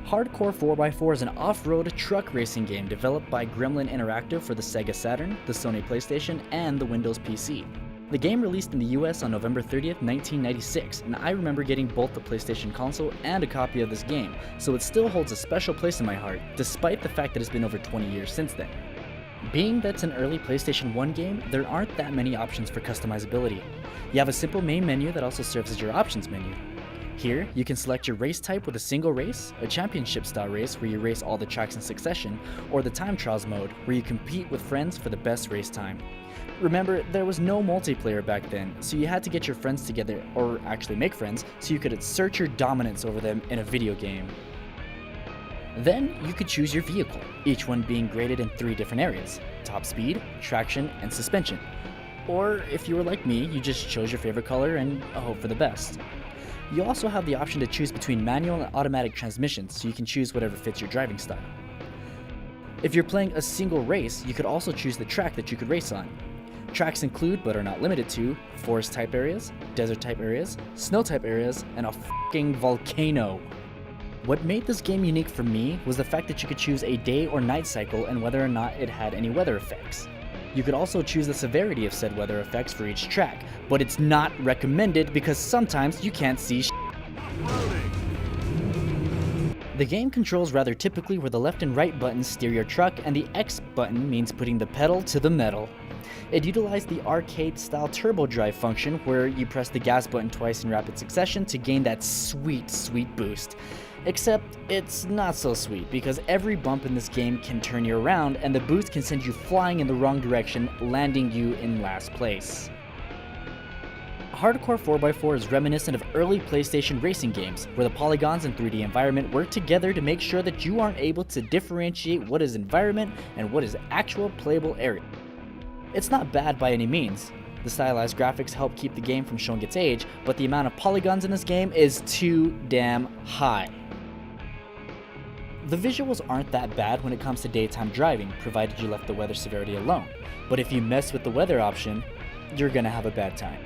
Hardcore 4x4 is an off-road truck racing game developed by Gremlin Interactive for the Sega Saturn, the Sony PlayStation, and the Windows PC. The game released in the US on November 30th, 1996, and I remember getting both the PlayStation console and a copy of this game, so it still holds a special place in my heart, despite the fact that it's been over 20 years since then. Being that it's an early PlayStation 1 game, there aren't that many options for customizability. You have a simple main menu that also serves as your options menu. Here, you can select your race type with a single race, a championship-style race where you race all the tracks in succession, or the time trials mode where you compete with friends for the best race time. Remember, there was no multiplayer back then, so you had to get your friends together, or actually make friends, so you could assert your dominance over them in a video game. Then, you could choose your vehicle, each one being graded in 3 different areas: top speed, traction, and suspension. Or, if you were like me, you just chose your favorite color and hope for the best. You also have the option to choose between manual and automatic transmissions, so you can choose whatever fits your driving style. If you're playing a single race, you could also choose the track that you could race on. Tracks include, but are not limited to, forest type areas, desert type areas, snow type areas, and a f***ing volcano. What made this game unique for me was the fact that you could choose a day or night cycle and whether or not it had any weather effects. You could also choose the severity of said weather effects for each track, but it's not recommended because sometimes you can't see shit. The game controls rather typically where the left and right buttons steer your truck, and the X button means putting the pedal to the metal. It utilized the arcade-style turbo drive function where you press the gas button twice in rapid succession to gain that sweet, sweet boost. Except it's not so sweet because every bump in this game can turn you around and the boost can send you flying in the wrong direction, landing you in last place. Hardcore 4x4 is reminiscent of early PlayStation racing games, where the polygons and 3D environment work together to make sure that you aren't able to differentiate what is environment and what is actual playable area. It's not bad by any means. The stylized graphics help keep the game from showing its age, but the amount of polygons in this game is too damn high. The visuals aren't that bad when it comes to daytime driving, provided you left the weather severity alone, but if you mess with the weather option, you're gonna have a bad time.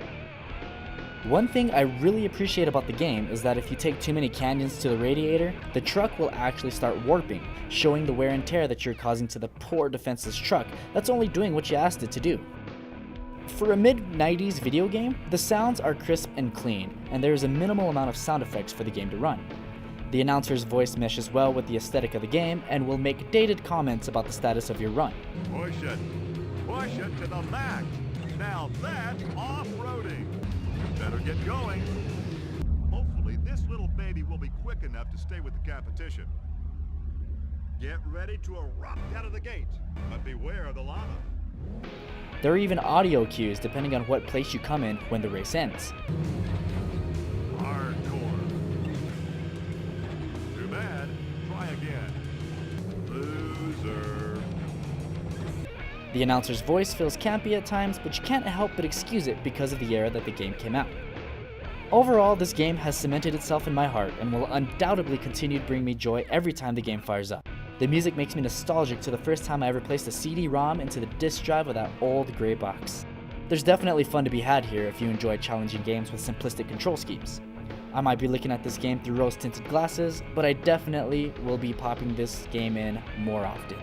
One thing I really appreciate about the game is that if you take too many canyons to the radiator, the truck will actually start warping, showing the wear and tear that you're causing to the poor defenseless truck that's only doing what you asked it to do. For a mid-90s video game, the sounds are crisp and clean, and there is a minimal amount of sound effects for the game to run. The announcer's voice meshes well with the aesthetic of the game and will make dated comments about the status of your run. Push it to the max. Now that's off-roading. Better get going. Hopefully this little baby will be quick enough to stay with the competition. Get ready to erupt out of the gate, but beware of the lava. There are even audio cues depending on what place you come in when the race ends. Hardcore. Too bad. Try again. Loser. The announcer's voice feels campy at times, but you can't help but excuse it because of the era that the game came out. Overall, this game has cemented itself in my heart and will undoubtedly continue to bring me joy every time the game fires up. The music makes me nostalgic to the first time I ever placed a CD-ROM into the disc drive of that old gray box. There's definitely fun to be had here if you enjoy challenging games with simplistic control schemes. I might be looking at this game through rose-tinted glasses, but I definitely will be popping this game in more often.